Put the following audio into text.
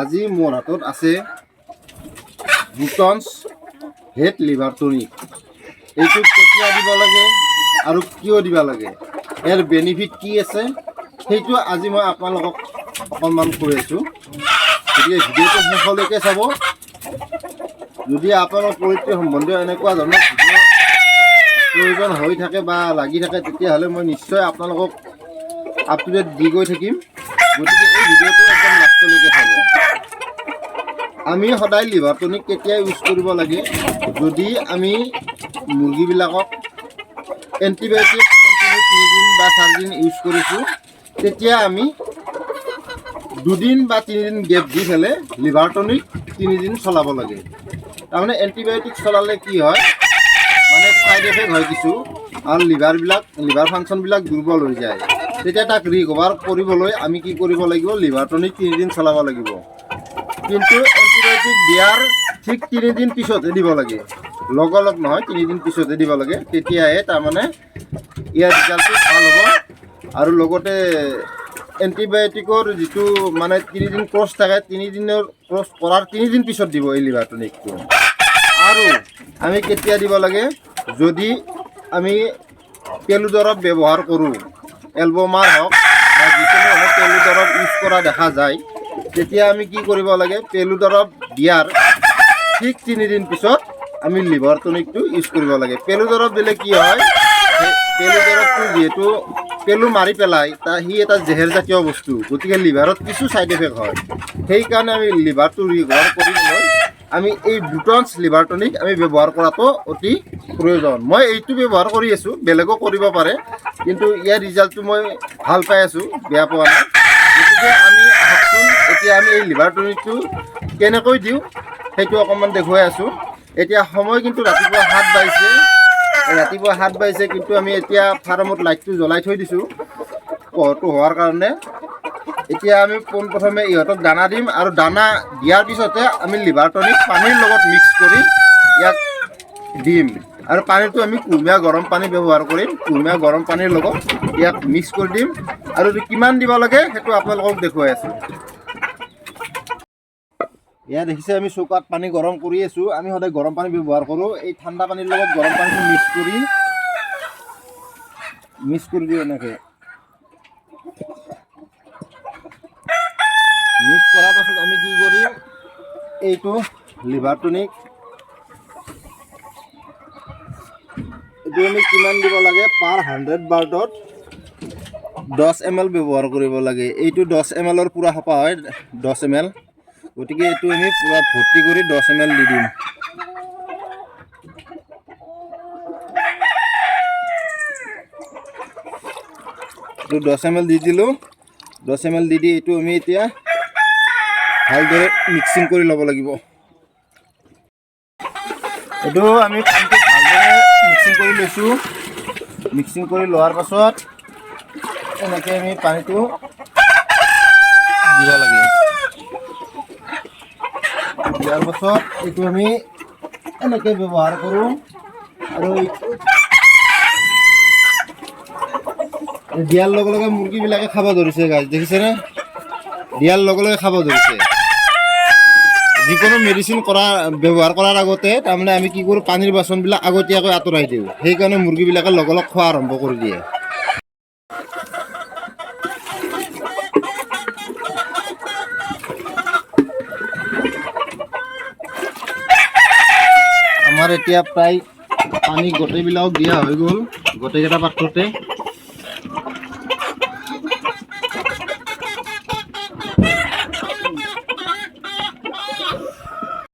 আজি মোৰ হাতত আছে বুটনছ হেড লিভাৰ টনিক। এইটো কেতিয়া দিব লাগে আৰু কিয় দিব লাগে, ইয়াৰ বেনিফিট কি আছে, সেইটো আজি মই আপোনালোকক অকণমান কৈ আছোঁ। গতিকে ভিডিঅ'টো শেষলৈকে চাব। যদি আপোনালোকৰ পৰিত্ৰি সম্বন্ধীয় এনেকুৱা ধৰণৰ ভিডিঅ' প্ৰয়োজন হৈ থাকে বা লাগি থাকে, তেতিয়াহ'লে মই নিশ্চয় আপোনালোকক আপ টু ডেট দি গৈ থাকিম। গতিকে এই ভিডিঅ'টো একদম লাষ্টলৈকে চাব। আমি সদায় লিভাৰ টনিক কেতিয়া ইউজ কৰিব লাগে, যদি আমি মুৰ্গীবিলাকক এণ্টিবায়'টিক কণ্টিনিউ 3 দিন বা 4 দিন ইউজ কৰিছোঁ, তেতিয়া আমি 2 দিন বা 3 দিন গেপ দি পেলাই লিভাৰ টনিক 3 দিন চলাব লাগে। তাৰমানে এণ্টিবায়'টিক চলালে কি হয়, মানে ছাইড এফেক্ট হয় কিছু, আৰু লিভাৰ ফাংচনবিলাক দুৰ্বল হৈ যায়। তেতিয়া তাক ৰিকভাৰ কৰিবলৈ আমি কি কৰিব লাগিব, লিভাৰ টনিক 3 দিন চলাব লাগিব। কিন্তু এণ্টিবায়'টিক দিয়াৰ ঠিক 3 দিন পিছতহে দিব লাগে, লগালগ নহয়, 3 দিন পিছতহে দিব লাগে। তেতিয়াহে তাৰমানে ইয়াৰ ৰিজাল্টটো ভাল হ'ব। আৰু লগতে এণ্টিবায়'টিকৰ যিটো মানে 3 দিন কোৰ্চ থাকে, 3 দিনৰ কোৰ্চ কৰাৰ 3 দিন পিছত দিব এই লিভাৰ টনিকটো। আৰু আমি কেতিয়া দিব লাগে, যদি আমি পেলু দৰৱ ব্যৱহাৰ কৰোঁ, এলবমাৰ হওক বা যিকোনো হওক পেলু দৰৱ ইউজ কৰা দেখা যায়, তেতিয়া আমি কি কৰিব লাগে, পেলু দৰৱ দিয়াৰ ঠিক 3 দিন পিছত আমি লিভাৰ টনিকটো ইউজ কৰিব লাগে। পেলু দৰৱ দিলে কি হয়, পেলু দৰৱটো যিহেতু পেলু মাৰি পেলাই, সি এটা জেহেৰজাতীয় বস্তু, গতিকে লিভাৰত কিছু ছাইড এফেক্ট হয়। সেইকাৰণে আমি লিভাৰটো ৰিকভাৰ কৰিবলৈ আমি এই বুটনছ লিভাৰ টনিক আমি ব্যৱহাৰ কৰাটো অতি প্ৰয়োজন। মই এইটো ব্যৱহাৰ কৰি আছোঁ, বেলেগো কৰিব পাৰে, কিন্তু ইয়াৰ ৰিজাল্টটো মই ভাল পাই আছোঁ, বেয়া পোৱা নাই। গতিকে আমি ভাবচোন এতিয়া আমি এই লিভাৰ টনিকটো কেনেকৈ দিওঁ সেইটো অকণমান দেখুৱাই আছোঁ। এতিয়া সময় কিন্তু ৰাতিপুৱা 7 বাজিছে, কিন্তু আমি এতিয়া ফাৰ্মত লাইটটো জ্বলাই থৈ দিছোঁ পোহৰটো হোৱাৰ কাৰণে। এতিয়া আমি পোনপ্ৰথমে ইহঁতক দানা দিম, আৰু দানা দিয়াৰ পিছতে আমি লিভাৰ টনিক পানীৰ লগত মিক্স কৰি ইয়াক দিম। আৰু পানীটো আমি কুহুমীয়া গৰম পানী ব্যৱহাৰ কৰিম, কুহুমীয়া গৰম পানীৰ লগত ইয়াক মিক্স কৰি দিম। আৰু কিমান দিব লাগে সেইটো আপোনালোকক দেখুৱাই আছোঁ। এয়া দেখিছে আমি চৌকাত পানী গৰম কৰি আছোঁ। আমি সদায় গৰম পানী ব্যৱহাৰ কৰোঁ। এই ঠাণ্ডা পানীৰ লগত গৰম পানীটো মিক্স কৰি দিওঁ এনেকৈ। মিক্স কৰাৰ পাছত আমি কি কৰিম, এইটো লিভাৰ টনিক এইটো আমি কিমান দিব লাগে, পাৰ 100 বাৰ্ডত 10 ml ব্যৱহাৰ কৰিব লাগে। এইটো 10 ml পূৰা সপা হয়, 10 ml। গতিকে এইটো আমি পূৰা ভৰ্তি কৰি 10 ml দি দিম। এইটো 10 ml দি দিলোঁ। 10 ml দি এইটো আমি এতিয়া ভালদৰে মিক্সিং কৰি ল'ব লাগিব। এইটো আমি পানীটো ভালদৰে মিক্সিং কৰি লৈছোঁ। মিক্সিং কৰি লোৱাৰ পাছত এনেকৈ আমি পানীটো দিব লাগে। দিয়াৰ পাছত এইটো আমি এনেকৈ ব্যৱহাৰ কৰোঁ। আৰু দিয়াৰ লগে লগে মুৰ্গীবিলাকে খাব ধৰিছে, গাইজ দেখিছেনে? দিয়াৰ লগে লগে খাব ধৰিছে। যিকোনো মেডিচিন ব্যৱহাৰ কৰাৰ আগতে তাৰমানে আমি কি কৰোঁ, পানীৰ বাচনবিলাক আগতীয়াকৈ আঁতৰাই দিওঁ। সেইকাৰণে মুৰ্গীবিলাকে লগে লগ খোৱা আৰম্ভ কৰি দিয়ে। আমাৰ এতিয়া প্ৰায় পানী গোটেইবিলাকক দিয়া হৈ গ'ল, গোটেইকেইটা পাত্ৰতে।